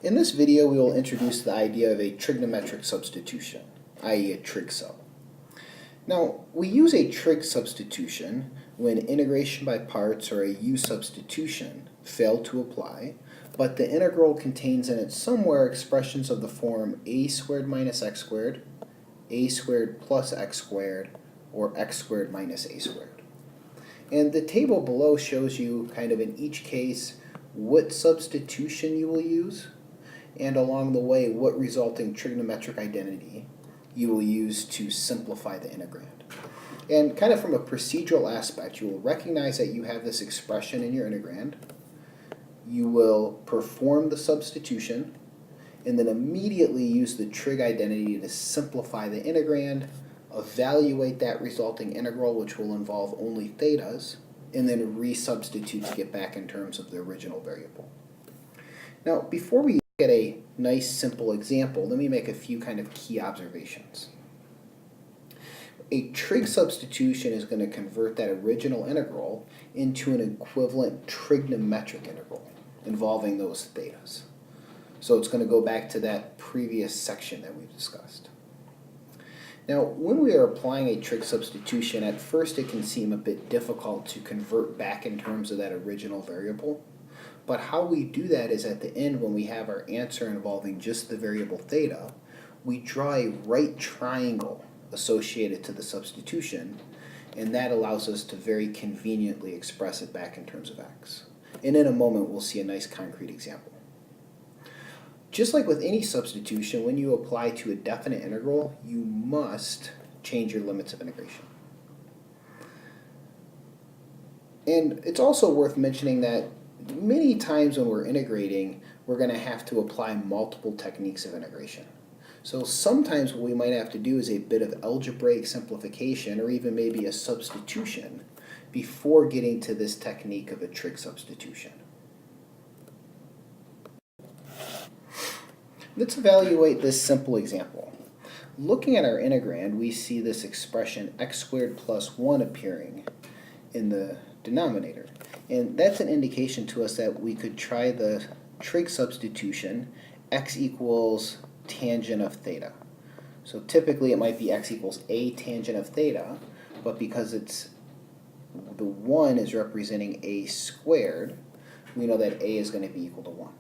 In this video, we will introduce the idea of a trigonometric substitution, i.e. a trig sub. Now, we use a trig substitution when integration by parts or a u substitution fail to apply, but the integral contains in it somewhere expressions of the form a squared minus x squared, a squared plus x squared, or x squared minus a squared. And the table below shows you kind of in each case what substitution you will use, and along the way what resulting trigonometric identity you will use to simplify the integrand. And kind of from a procedural aspect, you will recognize that you have this expression in your integrand. You will perform the substitution and then immediately use the trig identity to simplify the integrand, evaluate that resulting integral, which will involve only thetas, and then resubstitute to get back in terms of the original variable. Now, before we get a nice simple example, let me make a few kind of key observations. A trig substitution is going to convert that original integral into an equivalent trigonometric integral involving those thetas. So it's going to go back to that previous section that we've discussed. Now, when we are applying a trig substitution, at first it can seem a bit difficult to convert back in terms of that original variable. But how we do that is at the end, when we have our answer involving just the variable theta, we draw a right triangle associated to the substitution, and that allows us to very conveniently express it back in terms of x. And in a moment, we'll see a nice concrete example. Just like with any substitution, when you apply to a definite integral, you must change your limits of integration. And it's also worth mentioning that many times when we're integrating, we're going to have to apply multiple techniques of integration. So sometimes what we might have to do is a bit of algebraic simplification or even maybe a substitution before getting to this technique of a trig substitution. Let's evaluate this simple example. Looking at our integrand, we see this expression x squared plus 1 appearing in the denominator. And that's an indication to us that we could try the trig substitution x equals tangent of theta. So typically it might be x equals a tangent of theta, but because it's the 1 is representing a squared, we know that a is going to be equal to 1.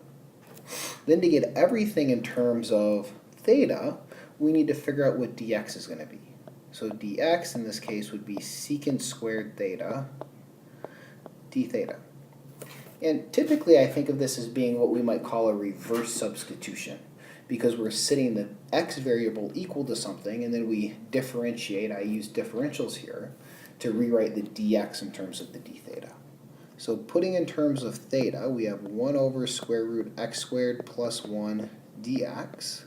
Then to get everything in terms of theta, we need to figure out what dx is going to be. So dx in this case would be secant squared theta d theta. And typically I think of this as being what we might call a reverse substitution, because we're setting the x variable equal to something and then we differentiate. I use differentials here to rewrite the dx in terms of the d theta. So putting in terms of theta, we have 1 over square root x squared plus 1 dx.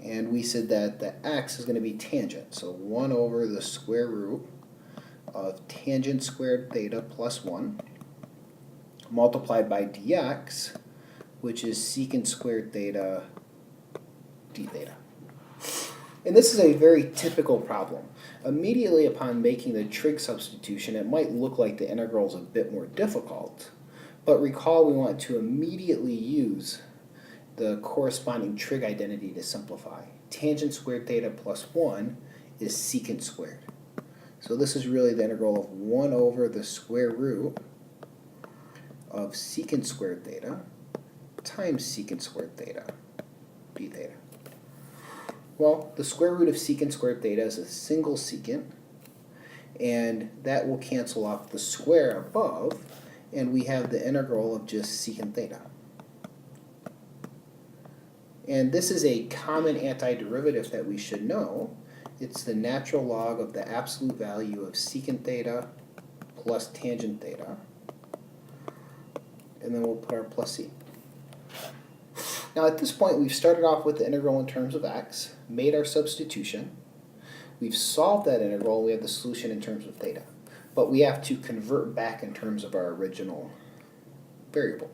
And we said that the x is going to be tangent. So 1 over the square root of tangent squared theta plus 1 multiplied by dx, which is secant squared theta d theta. And this is a very typical problem. Immediately upon making the trig substitution, it might look like the integral is a bit more difficult, but recall we want to immediately use the corresponding trig identity to simplify. Tangent squared theta plus 1 is secant squared. So this is really the integral of 1 over the square root of secant squared theta times secant squared theta d theta. Well, the square root of secant squared theta is a single secant, and that will cancel off the square above, and we have the integral of just secant theta. And this is a common antiderivative that we should know. It's the natural log of the absolute value of secant theta plus tangent theta, and then we'll put our plus c. Now at this point we've started off with the integral in terms of x, made our substitution, we've solved that integral, and we have the solution in terms of theta. But we have to convert back in terms of our original variable.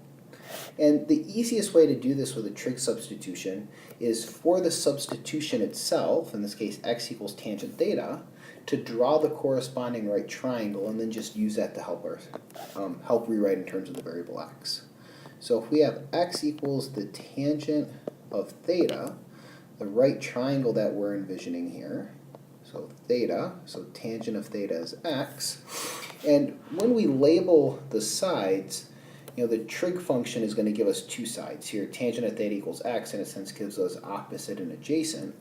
And the easiest way to do this with a trig substitution is for the substitution itself, in this case x equals tangent theta, to draw the corresponding right triangle and then just use that to help rewrite in terms of the variable x. So if we have x equals the tangent of theta, the right triangle that we're envisioning here, so theta, so tangent of theta is x, and when we label the sides, the trig function is going to give us two sides here. Tangent of theta equals x, in a sense, gives us opposite and adjacent,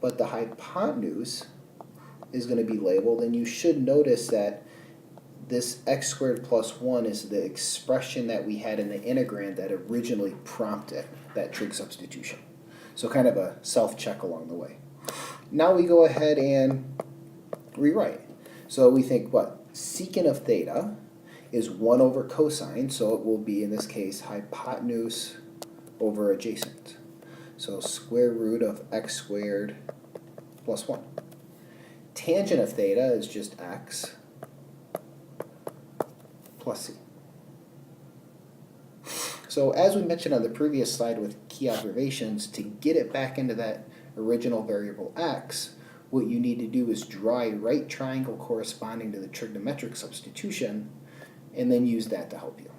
but the hypotenuse is going to be labeled, and you should notice that this x squared plus 1 is the expression that we had in the integrand that originally prompted that trig substitution. So kind of a self-check along the way. Now we go ahead and rewrite. So we think what? Secant of theta is 1 over cosine, so it will be, in this case, hypotenuse over adjacent. So square root of x squared plus 1. Tangent of theta is just x plus c. So as we mentioned on the previous slide with key observations, to get it back into that original variable x, what you need to do is draw a right triangle corresponding to the trigonometric substitution, and then use that to help you.